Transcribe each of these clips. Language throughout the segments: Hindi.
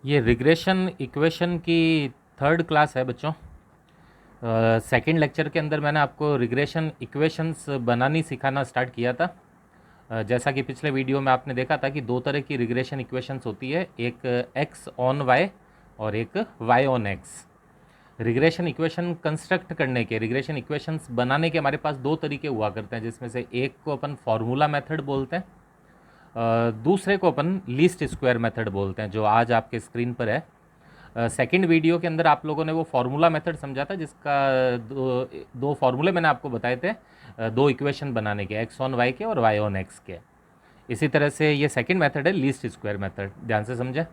ये रिग्रेशन इक्वेशन की थर्ड क्लास है बच्चों। सेकंड लेक्चर के अंदर मैंने आपको रिग्रेशन इक्वेशंस बनानी सिखाना स्टार्ट किया था। जैसा कि पिछले वीडियो में आपने देखा था कि दो तरह की रिग्रेशन इक्वेशंस होती है, एक एक्स ऑन वाई और एक Y on X. Regression equation construct करने के, रिग्रेशन इक्वेशंस बनाने के हमारे पास दो तरीके हुआ करते हैं, जिसमें से एक को अपन फार्मूला मेथड बोलते हैं, दूसरे को अपन लीस्ट स्क्वायर मेथड बोलते हैं, जो आज आपके स्क्रीन पर है। सेकंड वीडियो के अंदर आप लोगों ने वो फार्मूला मेथड समझा था, जिसका दो फार्मूले मैंने आपको बताए थे दो इक्वेशन बनाने के, एक्स ऑन वाई के और वाई ऑन एक्स के। इसी तरह से ये सेकंड मेथड है लीस्ट स्क्वायर मेथड, ध्यान से समझें।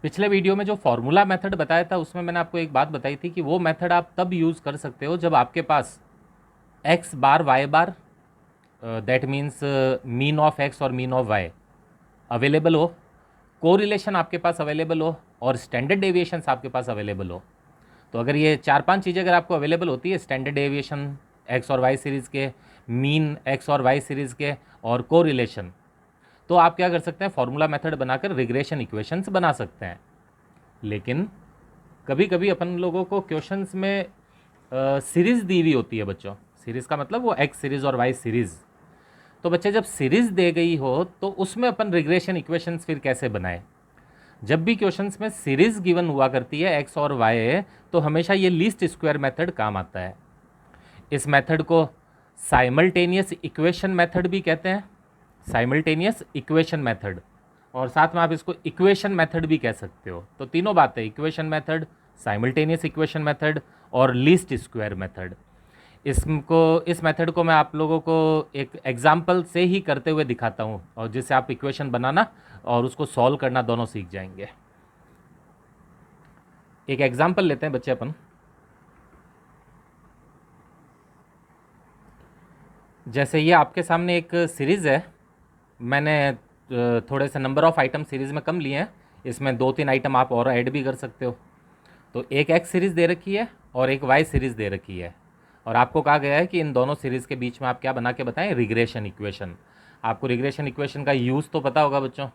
पिछले वीडियो में जो फार्मूला मेथड बताया था उसमें मैंने आपको एक बात बताई थी कि वो मेथड आप तब यूज़ कर सकते हो जब आपके पास x bar y bar, that means mean of x और मीन ऑफ वाई अवेलेबल हो, कोरिलेशन आपके पास अवेलेबल हो और स्टैंडर्ड डेविएशंस आपके पास अवेलेबल हो। तो अगर ये चार पांच चीज़ें अगर आपको अवेलेबल होती है, स्टैंडर्ड डेविएशन एक्स और वाई सीरीज़ के, मीन एक्स और वाई सीरीज़ के और कोरिलेशन, तो आप क्या कर सकते हैं, फॉर्मूला मेथड बनाकर रिग्रेशन इक्वेशंस बना सकते हैं। लेकिन कभी कभी अपन लोगों को क्वेश्चंस में सीरीज़ दी हुई होती है बच्चों। सीरीज़ का मतलब वो एक्स सीरीज़ और वाई सीरीज़। तो बच्चे जब सीरीज़ दे गई हो तो उसमें अपन रिग्रेशन इक्वेशंस फिर कैसे बनाए। जब भी क्वेश्चंस में सीरीज़ गिवन हुआ करती है एक्स और वाई, तो हमेशा ये लीस्ट स्क्वायर मेथड काम आता है। इस मेथड को साइमल्टेनियस इक्वेशन मेथड भी कहते हैं, साइमल्टेनियस इक्वेशन मेथड, और साथ में आप इसको इक्वेशन मेथड भी कह सकते हो। तो तीनों बातें, equation method, simultaneous equation method और लीस्ट स्क्वायर मेथड। इस मेथड को मैं आप लोगों को एक एग्जाम्पल से ही करते हुए दिखाता हूँ, और जिससे आप इक्वेशन बनाना और उसको सॉल्व करना दोनों सीख जाएंगे। एक एग्जाम्पल लेते हैं बच्चे अपन। जैसे ये आपके सामने एक सीरीज़ है, मैंने थोड़े से नंबर ऑफ़ आइटम सीरीज़ में कम लिए हैं, इसमें दो तीन आइटम आप और ऐड भी कर सकते हो। तो एक एक्स सीरीज़ दे रखी है और एक वाई सीरीज़ दे रखी है, और आपको कहा गया है कि इन दोनों सीरीज़ के बीच में आप क्या बना के बताएं, रिग्रेशन इक्वेशन। आपको रिग्रेशन इक्वेशन का यूज़ तो पता होगा बच्चों।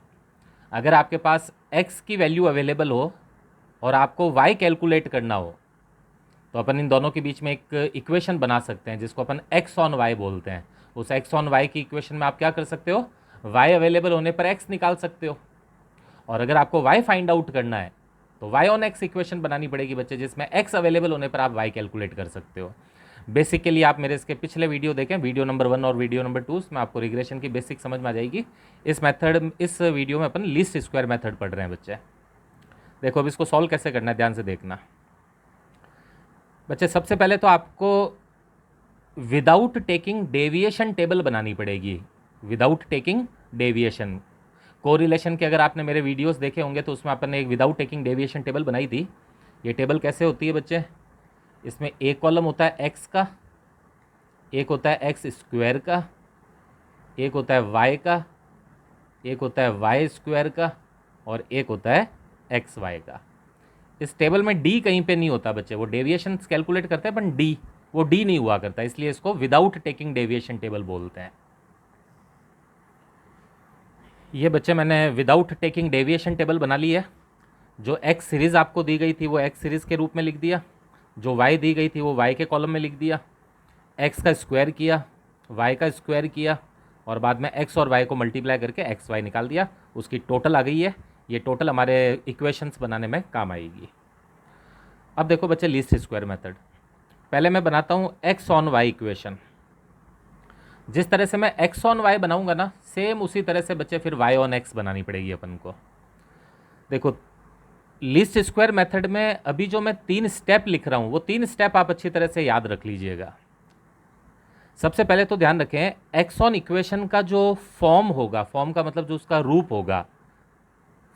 अगर आपके पास एक्स की वैल्यू अवेलेबल हो और आपको वाई कैलकुलेट करना हो, तो अपन इन दोनों के बीच में एक इक्वेशन बना सकते हैं जिसको अपन एक्स ऑन वाई बोलते हैं। उस एक्स ऑन वाई की इक्वेशन में आप क्या कर सकते हो, वाई अवेलेबल होने पर एक्स निकाल सकते हो, और अगर आपको वाई फाइंड आउट करना है तो वाई ऑन एक्स इक्वेशन बनानी पड़ेगी बच्चे, जिसमें एक्स अवेलेबल होने पर आप वाई कैलकुलेट कर सकते हो। बेसिकली आप मेरे इसके पिछले वीडियो देखें, वीडियो नंबर 1 और वीडियो नंबर 2, उसमें आपको रिग्रेशन की बेसिक समझ में आ जाएगी। इस वीडियो में अपन लीस्ट स्क्वायर मेथड पढ़ रहे हैं बच्चे। देखो अब इसको सॉल्व कैसे करना है, ध्यान से देखना बच्चे। सबसे पहले तो आपको विदाउट टेकिंग डेविएशन टेबल बनानी पड़ेगी, विदाउट टेकिंग डेविएशन। कोरिलेशन के अगर आपने मेरे वीडियोस देखे होंगे तो उसमें अपन ने एक विदाउट टेकिंग डेविएशन टेबल बनाई थी। ये टेबल कैसे होती है बच्चे, इसमें एक कॉलम होता है एक्स का, एक होता है एक्स स्क्वायर का, एक होता है वाई का, एक होता है वाई स्क्वायर का, और एक होता है एक्स वाई का। इस टेबल में डी कहीं पे नहीं होता बच्चे, वो डेविएशन कैलकुलेट करते हैं पर डी, वो डी नहीं हुआ करता, इसलिए इसको विदाउट टेकिंग डेविएशन टेबल बोलते हैं। ये बच्चे मैंने विदाउट टेकिंग डेविएशन टेबल बना ली है। जो एक्स सीरीज़ आपको दी गई थी वो एक्स सीरीज़ के रूप में लिख दिया, जो वाई दी गई थी वो वाई के कॉलम में लिख दिया, एक्स का स्क्वायर किया, वाई का स्क्वायर किया, और बाद में एक्स और वाई को मल्टीप्लाई करके एक्स वाई निकाल दिया, उसकी टोटल आ गई है। ये टोटल हमारे इक्वेशंस बनाने में काम आएगी। अब देखो बच्चे लीस्ट स्क्वायर मेथड, पहले मैं बनाता हूँ एक्स ऑन वाई इक्वेशन। जिस तरह से मैं एक्स ऑन वाई बनाऊंगा ना, सेम उसी तरह से बच्चे फिर वाई ऑन एक्स बनानी पड़ेगी अपन को। देखो लीस्ट स्क्वायर मेथड में अभी जो मैं 3 स्टेप लिख रहा हूँ, वो 3 स्टेप आप अच्छी तरह से याद रख लीजिएगा। सबसे पहले तो ध्यान रखें, एक्स ऑन इक्वेशन का जो फॉर्म होगा, फॉर्म का मतलब जो उसका रूप होगा,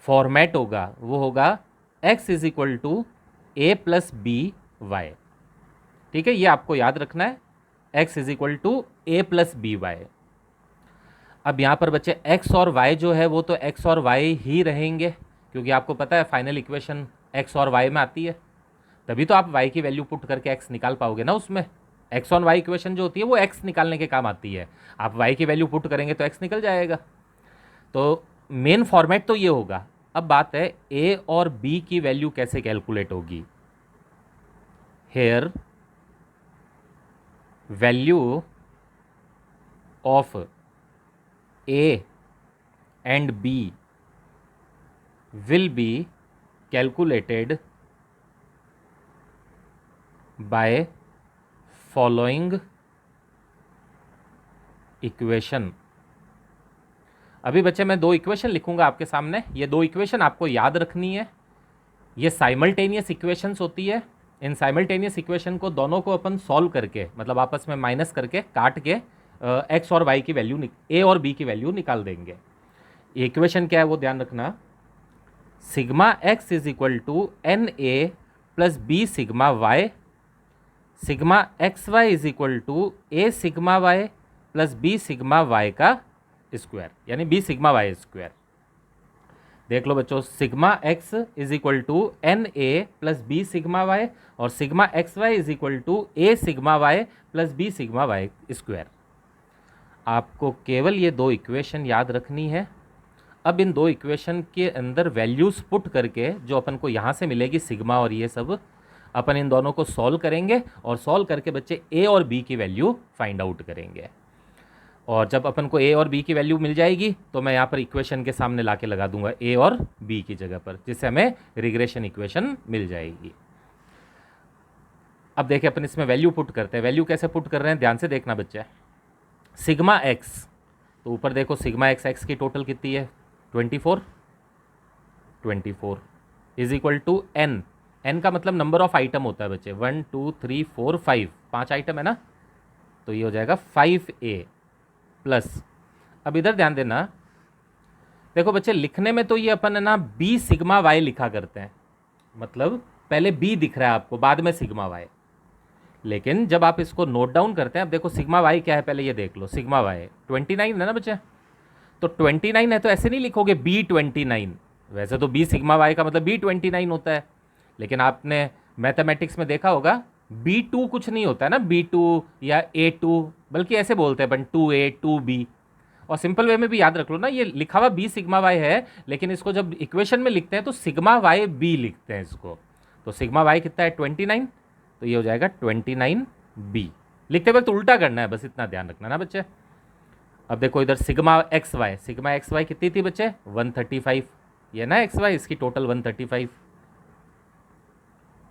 फॉर्मेट होगा, वो होगा X is equal to A plus B Y. ठीक है, ये आपको याद रखना है, X is equal to A plus B Y. अब यहाँ पर बच्चे एक्स और वाई जो है वो तो एक्स और वाई ही रहेंगे, क्योंकि आपको पता है फाइनल इक्वेशन एक्स और वाई में आती है, तभी तो आप वाई की वैल्यू पुट करके एक्स निकाल पाओगे ना। उसमें एक्स ऑन वाई इक्वेशन जो होती है वो एक्स निकालने के काम आती है, आप वाई की वैल्यू पुट करेंगे तो एक्स निकल जाएगा। तो मेन फॉर्मेट तो ये होगा, अब बात है ए और बी की वैल्यू कैसे कैलकुलेट होगी। Here value of A and B will be calculated by following equation। अभी बच्चे मैं दो इक्वेशन लिखूंगा आपके सामने, ये दो इक्वेशन आपको याद रखनी है। ये साइमल्टेनियस इक्वेशंस होती है। इन साइमल्टेनियस इक्वेशन को दोनों को अपन सॉल्व करके, मतलब आपस में माइनस करके, काट के एक्स और वाई की वैल्यू, ए और बी की वैल्यू निकाल देंगे। इक्वेशन क्या है वो ध्यान रखना। Sigma x is equal to N A plus B sigma y, sigma x Y is equal to A sigma y plus B sigma y का स्क्वायर, यानी बी सिग्मा वाई स्क्वायर। देख लो बच्चों, sigma x is equal to N A plus B sigma Y और sigma x Y is equal to A sigma y plus B sigma y square. आपको केवल ये दो इक्वेशन याद रखनी है। अब इन दो इक्वेशन के अंदर वैल्यूज़ पुट करके जो अपन को यहाँ से मिलेगी सिग्मा और ये सब, अपन इन दोनों को सॉल्व करेंगे और सॉल्व करके बच्चे ए और बी की वैल्यू फाइंड आउट करेंगे। और जब अपन को ए और बी की वैल्यू मिल जाएगी तो मैं यहाँ पर इक्वेशन के सामने लाके लगा दूंगा ए और बी की जगह पर, जिससे हमें रिग्रेशन इक्वेशन मिल जाएगी। अब देखिए अपन इसमें वैल्यू पुट करते हैं। वैल्यू कैसे पुट कर रहे हैं ध्यान से देखना बच्चे। सिग्मा एक्स, तो ऊपर देखो सिग्मा एक्स, एक्स की टोटल कितनी है 24 is equal to N. N का मतलब नंबर ऑफ आइटम होता है बच्चे, 1 2 3 4 5, 5 आइटम है ना, तो ये हो जाएगा 5a प्लस। अब इधर ध्यान देना, देखो बच्चे लिखने में तो ये अपन है ना बी सिग्मा वाई लिखा करते हैं, मतलब पहले बी दिख रहा है आपको, बाद में सिग्मा वाई। लेकिन जब आप इसको नोट डाउन करते हैं, अब देखो सिग्मा वाई क्या है पहले ये देख लो। सिग्मा वाई 29 है ना बच्चे, तो 29 है तो ऐसे नहीं लिखोगे B29। वैसे तो B सिग्मा वाई का मतलब B29 होता है, लेकिन आपने मैथमेटिक्स में देखा होगा B2 कुछ नहीं होता है ना, B2 या A2, बल्कि ऐसे बोलते हैं अपन 2A 2B। और सिंपल वे में भी याद रख लो ना, ये लिखा हुआ B सिग्मा वाई है, लेकिन इसको जब इक्वेशन में लिखते हैं तो सिग्मा वाई B लिखते हैं इसको। तो सिग्मा वाई कितना है 29, तो ये हो जाएगा 29B। लिखते वक्त उल्टा करना है, बस इतना ध्यान रखना ना बच्चे। अब देखो इधर सिग्मा एक्स वाई कितनी थी बच्चे 135, ये ना एक्स वाई, इसकी टोटल 135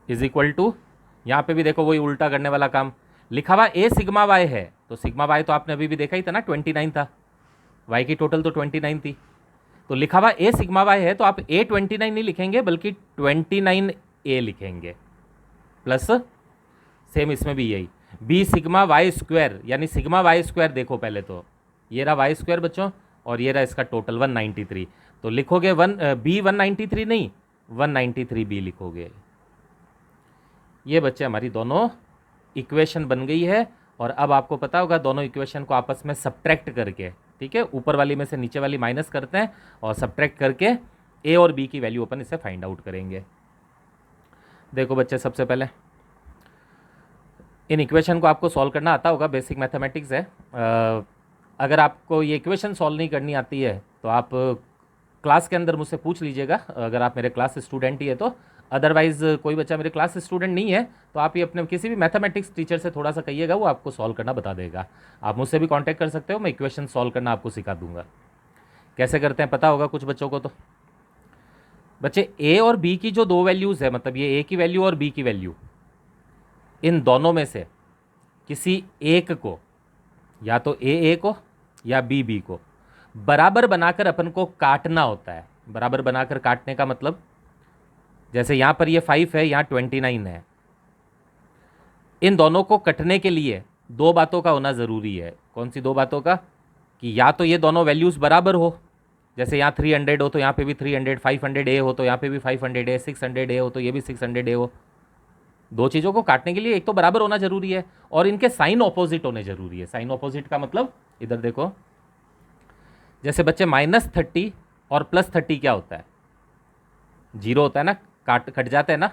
इज इक्वल टू, यहाँ पे भी देखो वही उल्टा करने वाला काम। लिखा हुआ ए सिग्मा वाई है, तो सिग्मा वाई तो आपने अभी भी देखा ही था ना 29 था, वाई की टोटल तो 29 थी। तो लिखा हुआ ए सिग्मा वाई है तो आप ए 29 नहीं लिखेंगे बल्कि 29a लिखेंगे, प्लस सेम इसमें भी यही बी सिग्मा वाई स्क्वायर, यानी सिग्मा वाई स्क्वायर देखो पहले तो ये रहा वाई स्क्वायर बच्चों, और ये रहा इसका टोटल 193। तो लिखोगे बी 193 नहीं 193b लिखोगे। ये बच्चे हमारी दोनों इक्वेशन बन गई है। और अब आपको पता होगा दोनों इक्वेशन को आपस में सब्ट्रैक्ट करके, ठीक है, ऊपर वाली में से नीचे वाली माइनस करते हैं और सब्ट्रैक्ट करके ए और बी की वैल्यू अपन इसे फाइंड आउट करेंगे। देखो बच्चे सबसे पहले इन इक्वेशन को आपको सॉल्व करना आता होगा, बेसिक मैथमेटिक्स है। अगर आपको ये इक्वेशन सॉल्व नहीं करनी आती है तो आप क्लास के अंदर मुझसे पूछ लीजिएगा, अगर आप मेरे क्लास स्टूडेंट ही है तो। अदरवाइज़ कोई बच्चा मेरे क्लास स्टूडेंट नहीं है तो आप ये अपने किसी भी मैथमेटिक्स टीचर से थोड़ा सा कहिएगा, वो आपको सॉल्व करना बता देगा। आप मुझसे भी कांटेक्ट कर सकते हो, मैं इक्वेशन सॉल्व करना आपको सिखा दूंगा। कैसे करते हैं पता होगा कुछ बच्चों को। तो बच्चे ए और बी की जो दो वैल्यूज़ है, मतलब ये ए की वैल्यू और बी की वैल्यू, इन दोनों में से किसी एक को, या तो ए को या बी को बराबर बनाकर अपन को काटना होता है। बराबर बनाकर काटने का मतलब, जैसे यहाँ पर ये 5 है, यहाँ 29 है। इन दोनों को कटने के लिए दो बातों का होना ज़रूरी है। कौन सी दो बातों का? कि या तो ये दोनों वैल्यूज़ बराबर हो, जैसे यहाँ 300 हो तो यहाँ पे भी 300, 500A हो तो यहाँ पे भी 500A, 600A हो तो ये भी 600A हो। दो चीज़ों को काटने के लिए एक तो बराबर होना जरूरी है और इनके साइन ऑपोजिट होने जरूरी है। साइन ऑपोजिट का मतलब इधर देखो, जैसे बच्चे -30 और +30 क्या होता है? 0 होता है ना, कट जाता है ना।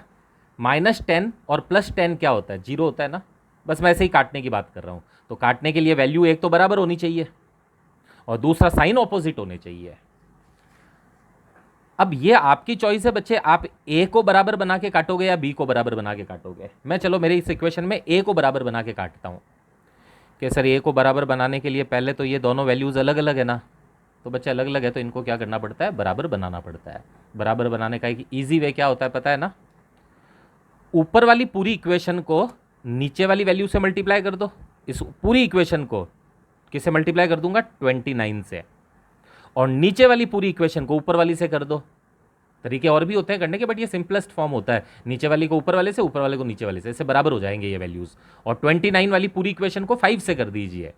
-10 और +10 क्या होता है? 0 होता है ना। बस मैं ऐसे ही काटने की बात कर रहा हूँ। तो काटने के लिए वैल्यू एक तो बराबर होनी चाहिए और दूसरा साइन ऑपोजिट होने चाहिए। अब ये आपकी चॉइस है बच्चे, आप ए को बराबर बना के काटोगे या बी को बराबर बना के काटोगे। मैं चलो मेरी इस इक्वेशन में ए को बराबर बना के काटता हूँ कि सर ए को बराबर बनाने के लिए पहले तो ये दोनों वैल्यूज़ अलग अलग है ना, तो बच्चे अलग अलग है तो इनको क्या करना पड़ता है, बराबर बनाना पड़ता है। बराबर बनाने का एक ईजी वे क्या होता है पता है ना, ऊपर वाली पूरी इक्वेशन को नीचे वाली वैल्यू से मल्टीप्लाई कर दो। इस पूरी इक्वेशन को किससे मल्टीप्लाई कर दूंगा, 29 से, और नीचे वाली पूरी इक्वेशन को ऊपर वाली से कर दो। तरीके और भी होते हैं करने के, बट ये सिंपलेस्ट फॉर्म होता है, नीचे वाली को ऊपर वाले से, ऊपर वाले को नीचे वाले से, इससे बराबर हो जाएंगे ये वैल्यूज। और 29 वाली पूरी इक्वेशन को 5 से कर दीजिए।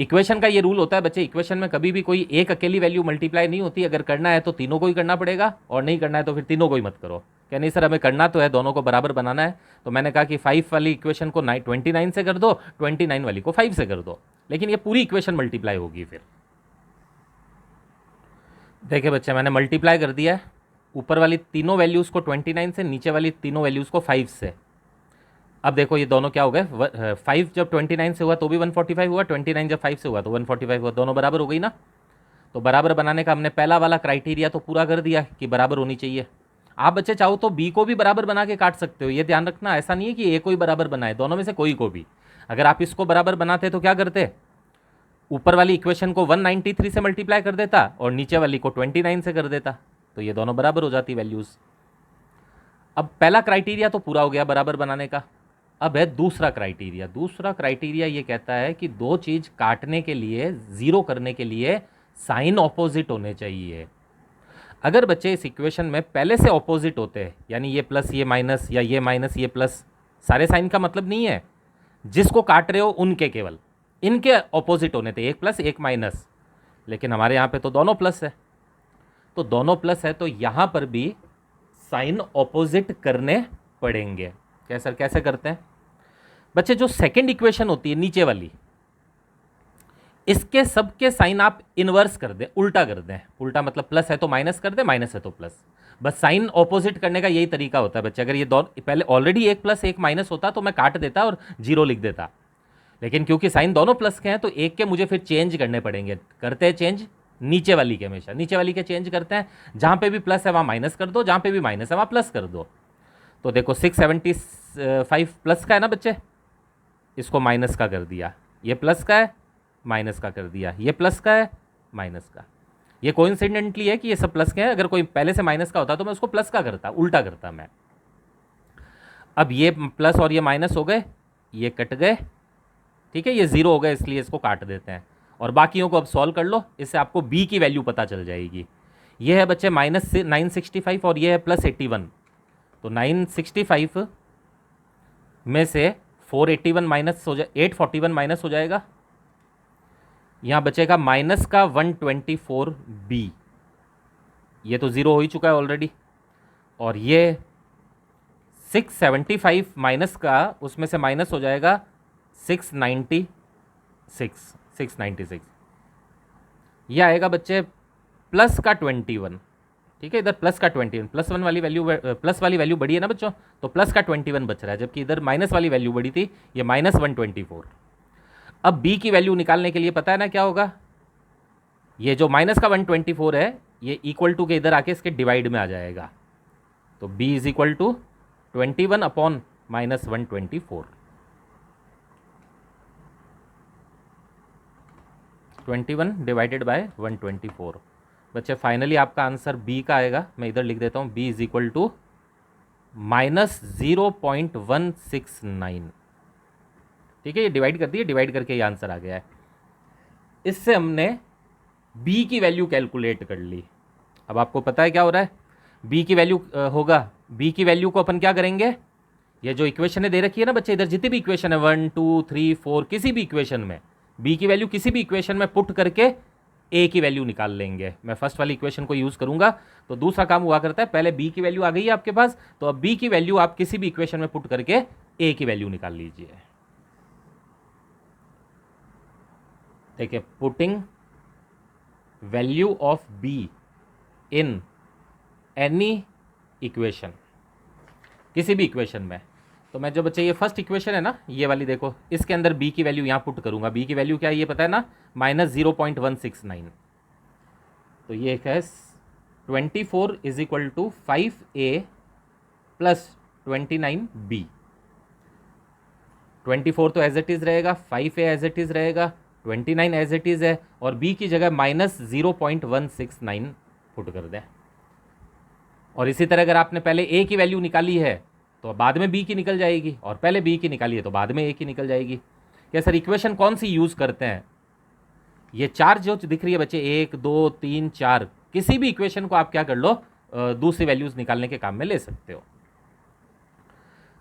इक्वेशन का ये रूल होता है बच्चे, इक्वेशन में कभी भी कोई एक अकेली वैल्यू मल्टीप्लाई नहीं होती। अगर करना है तो तीनों को ही करना पड़ेगा, और नहीं करना है तो फिर तीनों को ही मत करो। क्या नहीं सर हमें करना तो है, दोनों को बराबर बनाना है, तो मैंने कहा कि 5 वाली इक्वेशन को 29 से कर दो, 29 वाली को 5 से कर दो, लेकिन ये पूरी इक्वेशन मल्टीप्लाई होगी। फिर देखिए बच्चे मैंने मल्टीप्लाई कर दिया है, ऊपर वाली तीनों वैल्यूज़ को 29 से, नीचे वाली तीनों वैल्यूज़ को 5 से। अब देखो ये दोनों क्या हो गए, 5 जब 29 से हुआ तो भी 145 हुआ, 29 जब 5 से हुआ तो 145 हुआ, दोनों बराबर हो गई ना। तो बराबर बनाने का हमने पहला वाला क्राइटेरिया तो पूरा कर दिया कि बराबर होनी चाहिए। आप बच्चे चाहो तो बी को भी बराबर बना के काट सकते हो, ये ध्यान रखना, ऐसा नहीं है कि ए को ही बराबर बनाए, दोनों में से कोई को भी। अगर आप इसको बराबर बनाते तो क्या करते, ऊपर वाली इक्वेशन को 193 से मल्टीप्लाई कर देता और नीचे वाली को 29 से कर देता, तो ये दोनों बराबर हो जाती वैल्यूज़। अब पहला क्राइटेरिया तो पूरा हो गया बराबर बनाने का। अब है दूसरा क्राइटेरिया। दूसरा क्राइटेरिया ये कहता है कि दो चीज़ काटने के लिए, ज़ीरो करने के लिए साइन ऑपोजिट होने चाहिए। अगर बच्चे इस इक्वेशन में पहले से ऑपोजिट होते हैं, यानी ये प्लस ये माइनस या ये माइनस ये प्लस, सारे साइन का मतलब नहीं है, जिसको काट रहे हो उनके केवल इनके ऑपोजिट होने थे, एक प्लस एक माइनस, लेकिन हमारे यहाँ पे तो दोनों प्लस है, तो दोनों प्लस है तो यहाँ पर भी साइन ऑपोजिट करने पड़ेंगे। क्या सर कैसे करते हैं बच्चे, जो सेकंड इक्वेशन होती है नीचे वाली, इसके सबके साइन आप इनवर्स कर दें, उल्टा कर दें। उल्टा मतलब प्लस है तो माइनस कर दें, माइनस है तो प्लस। बस साइन ऑपोजिट करने का यही तरीका होता है बच्चे। अगर ये दोनों पहले ऑलरेडी एक प्लस एक माइनस होता तो मैं काट देता और जीरो लिख देता, लेकिन क्योंकि साइन दोनों प्लस के हैं तो एक के मुझे फिर चेंज करने पड़ेंगे। करते हैं चेंज नीचे वाली के, हमेशा नीचे वाली के चेंज करते हैं। जहाँ पे भी प्लस है वहाँ माइनस कर दो, जहाँ पे भी माइनस है वहाँ प्लस कर दो। तो देखो 675 प्लस का है ना बच्चे, इसको माइनस का कर दिया, ये प्लस का है माइनस का कर दिया, ये प्लस का है माइनस का। ये कोइंसिडेंटली है कि ये सब प्लस के हैं, अगर कोई पहले से माइनस का होता तो मैं उसको प्लस का करता, उल्टा करता मैं। अब ये प्लस और ये माइनस हो गए, ये कट गए, ठीक है, ये ज़ीरो हो गए, इसलिए इसको काट देते हैं और बाकियों को अब सॉल्व कर लो। इससे आपको बी की वैल्यू पता चल जाएगी। ये है बच्चे माइनस 965 और ये है प्लस 81। तो 965 में से 481 माइनस हो जाए, 841 माइनस हो जाएगा, यहाँ बचेगा माइनस का 124 बी, ये तो ज़ीरो हो ही चुका है ऑलरेडी। और ये 675 माइनस का, उसमें से माइनस हो जाएगा 696, ये आएगा बच्चे प्लस का 21। ठीक है, इधर प्लस का 21, प्लस वाली वैल्यू बढ़ी है ना बच्चों, तो प्लस का 21 बच रहा है, जबकि इधर माइनस वाली वैल्यू बढ़ी थी, ये माइनस 124। अब बी की वैल्यू निकालने के लिए पता है ना क्या होगा, ये जो माइनस का 124 है ये इक्वल टू के इधर आके इसके डिवाइड में आ जाएगा। तो b is equal to 21 upon minus 124, 21 divided by 124। बच्चे फाइनली आपका आंसर बी का आएगा, मैं इधर लिख देता हूँ, b is equal to minus 0.169। ठीक है, ये डिवाइड कर दिए, डिवाइड करके ये आंसर आ गया है। इससे हमने b की वैल्यू कैलकुलेट कर ली। अब आपको पता है क्या हो रहा है, b की वैल्यू होगा, b की वैल्यू को अपन क्या करेंगे, ये जो इक्वेशन है दे रखी है ना बच्चे, इधर जितनी भी इक्वेशन है 1 2 3 4, किसी भी इक्वेशन में b की वैल्यू किसी भी इक्वेशन में पुट करके a की वैल्यू निकाल लेंगे। मैं फर्स्ट वाली इक्वेशन को यूज़ करूंगा, तो दूसरा काम हुआ करता है, पहले b की वैल्यू आ गई है आपके पास, तो अब b की वैल्यू आप किसी भी इक्वेशन में पुट करके a की वैल्यू निकाल लीजिए। देखिए, putting value of b in any equation, किसी भी इक्वेशन में, तो मैं जो बच्चे ये फर्स्ट इक्वेशन है ना, ये वाली देखो, इसके अंदर b की वैल्यू यहाँ पुट करूंगा। b की वैल्यू क्या है ये पता है ना, माइनस 0.169। तो ये है 24 is equal to 5A plus 29B। 24 तो एज इट इज़ रहेगा, 5A एज इट इज़ रहेगा, 29 एज इट इज़ है, और B की जगह माइनस 0.169 पुट कर दें। और इसी तरह अगर आपने पहले A की वैल्यू निकाली है तो बाद में B की निकल जाएगी, और पहले B की निकाली है तो बाद में A की निकल जाएगी। क्या सर इक्वेशन कौन सी यूज़ करते हैं? ये चार जो दिख रही है बच्चे, 1 2 3 4, किसी भी इक्वेशन को आप क्या कर लो, दूसरी वैल्यूज़ निकालने के काम में ले सकते हो।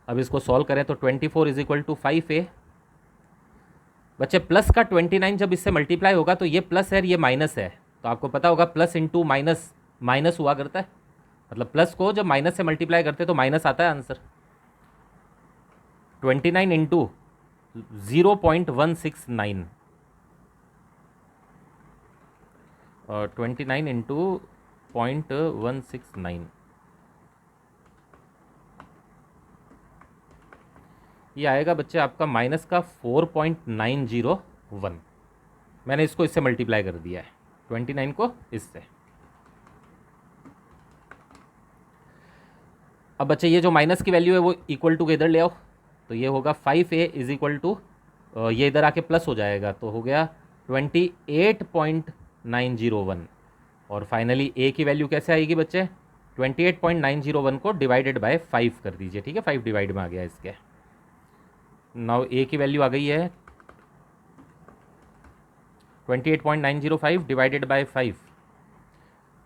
अब इसको सॉल्व करें तो 24 इज इक्वल टू 5A। बच्चे प्लस का 29 जब इससे मल्टीप्लाई होगा तो ये प्लस है, ये माइनस है, तो आपको पता होगा प्लस इंटू माइनस माइनस हुआ करता है, मतलब प्लस को जब माइनस से मल्टीप्लाई करते हैं तो माइनस आता है आंसर। 29 इंटू 0.169 और 29 इंटू 0.169, ये आएगा बच्चे आपका माइनस का 4.901। मैंने इसको इससे मल्टीप्लाई कर दिया है, 29 को इससे। अब बच्चे ये जो माइनस की वैल्यू है वो इक्वल टू के इधर ले आओ, तो ये होगा 5A इज इक्वल टू, ये इधर आके प्लस हो जाएगा तो हो गया 28.901। और फाइनली A की वैल्यू कैसे आएगी बच्चे, 28.901 को डिवाइडेड बाय 5 कर दीजिए, ठीक है, 5 डिवाइड में आ गया इसके। नाउ A की वैल्यू आ गई है 28.905 डिवाइडेड बाय 5।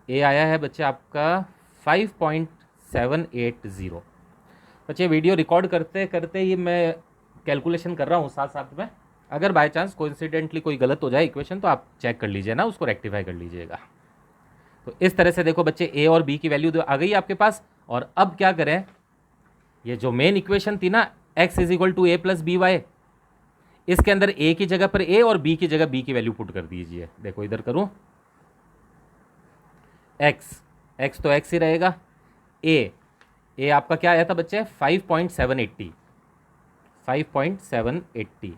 A आया है बच्चे आपका 5.780। बच्चे वीडियो रिकॉर्ड करते करते ही मैं कैलकुलेशन कर रहा हूँ साथ साथ में, अगर बाय चांस कोइंसिडेंटली कोई गलत हो जाए इक्वेशन तो आप चेक कर लीजिए ना, उसको रेक्टिफाई कर लीजिएगा। तो इस तरह से देखो बच्चे A और B की वैल्यू आ गई आपके पास। और अब क्या करें, ये जो मेन इक्वेशन थी ना x is equal to A plus B Y, इसके अंदर A की जगह पर A और B की जगह B की वैल्यू पुट कर दीजिए। देखो इधर करूं, x तो x ही रहेगा, A आपका क्या आया था बच्चे 5.780,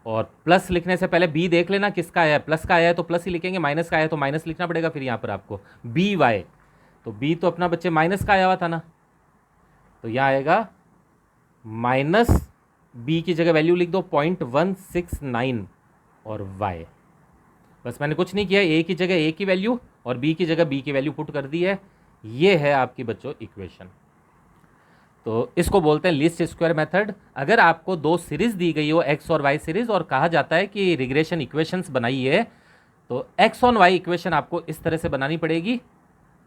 और प्लस लिखने से पहले B देख लेना किसका आया है, प्लस का आया है तो प्लस ही लिखेंगे, माइनस का आया है तो माइनस लिखना पड़ेगा फिर यहाँ पर आपको। बी वाई, तो B तो अपना बच्चे माइनस का आया हुआ था ना, तो यह आएगा माइनस B की जगह वैल्यू लिख दो 0.169 और y। बस मैंने कुछ नहीं किया, A की जगह A की वैल्यू और B की जगह B की वैल्यू पुट कर दी है। ये है आपकी बच्चों इक्वेशन। तो इसको बोलते हैं लीस्ट स्क्वायर मेथड। अगर आपको दो सीरीज दी गई हो x और y सीरीज, और कहा जाता है कि रिग्रेशन इक्वेशंस बनाइए, तो x ऑन y इक्वेशन आपको इस तरह से बनानी पड़ेगी।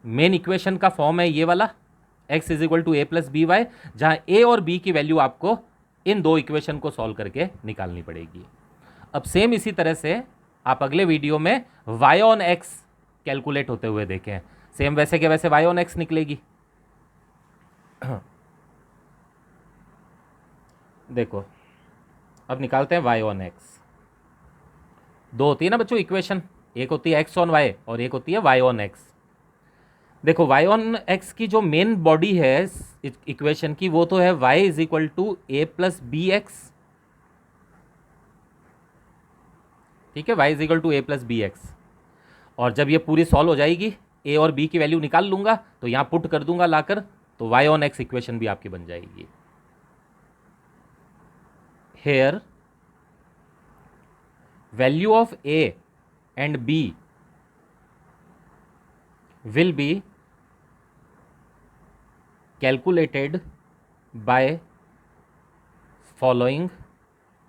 मेन इक्वेशन का फॉर्म है ये वाला, x is equal to A plus B Y, जहाँ A और B की वैल्यू आपको इन दो इक्वेशन को सॉल्व करके निकालनी पड़ेगी। अब सेम इसी तरह से आप अगले वीडियो में y ऑन x कैलकुलेट होते हुए देखें। सेम वैसे के वैसे y ऑन x निकलेगी। देखो अब निकालते हैं y ऑन x। दो होती है ना बच्चों इक्वेशन, एक होती है x ऑन y और एक होती है y ऑन x। देखो y ऑन x की जो मेन बॉडी है इक्वेशन की, वो तो है y is equal to A plus B X, ठीक है, y is equal to A plus B X. और जब ये पूरी सॉल्व हो जाएगी, A और B की वैल्यू निकाल लूंगा तो यहां पुट कर दूंगा लाकर, तो y ऑन x इक्वेशन भी आपकी बन जाएगी। Here value of A and B will be calculated by following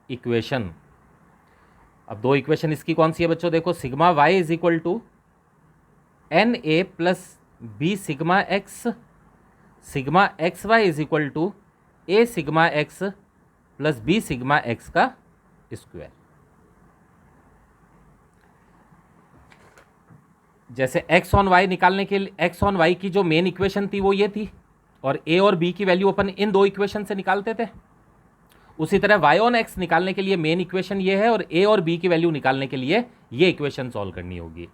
equation. अब दो इक्वेशन इसकी कौन सी है बच्चों, देखो sigma y is equal to N A plus B sigma X, sigma x Y is equal to A sigma X plus B sigma X का स्क्वायर। जैसे x ऑन y निकालने के लिए x ऑन y की जो मेन इक्वेशन थी वो ये थी, और a और b की वैल्यू अपन इन दो इक्वेशन से निकालते थे। उसी तरह y ऑन x निकालने के लिए मेन इक्वेशन ये है, और a और b की वैल्यू निकालने के लिए ये इक्वेशन सॉल्व करनी होगी।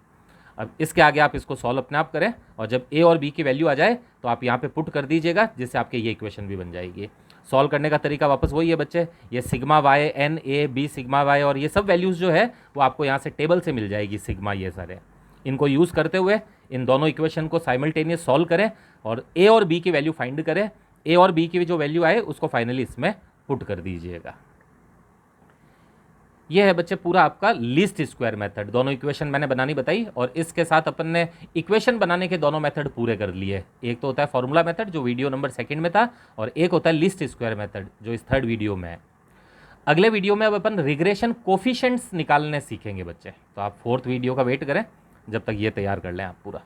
अब इसके आगे आप इसको सॉल्व अपने आप करें, और जब a और b की वैल्यू आ जाए तो आप यहाँ पे पुट कर दीजिएगा, जिससे आपके ये इक्वेशन भी बन जाएगी। सॉल्व करने का तरीका वापस वही है बच्चे, ये sigma Y N A B sigma Y, और ये सब वैल्यूज़ जो है वो आपको यहाँ से टेबल से मिल जाएगी, सिग्मा ये सारे। इनको यूज़ करते हुए इन दोनों इक्वेशन को साइमल्टेनियस सॉल्व करें और ए और बी की वैल्यू फाइंड करें। ए और बी की जो वैल्यू आए उसको फाइनली इसमें पुट कर दीजिएगा। ये है बच्चे पूरा आपका लीस्ट स्क्वायर मेथड। दोनों इक्वेशन मैंने बनानी बताई और इसके साथ अपन ने इक्वेशन बनाने के दोनों मेथड पूरे कर लिए। एक तो होता है फॉर्मूला मेथड जो वीडियो नंबर 2 में था, और एक होता है लीस्ट स्क्वायर मेथड जो इस 3rd वीडियो में है। अगले वीडियो में अब अपन रिग्रेशन कोफिशिएंट्स निकालने सीखेंगे बच्चे, तो आप 4th वीडियो का वेट करें, जब तक ये तैयार कर लें आप पूरा।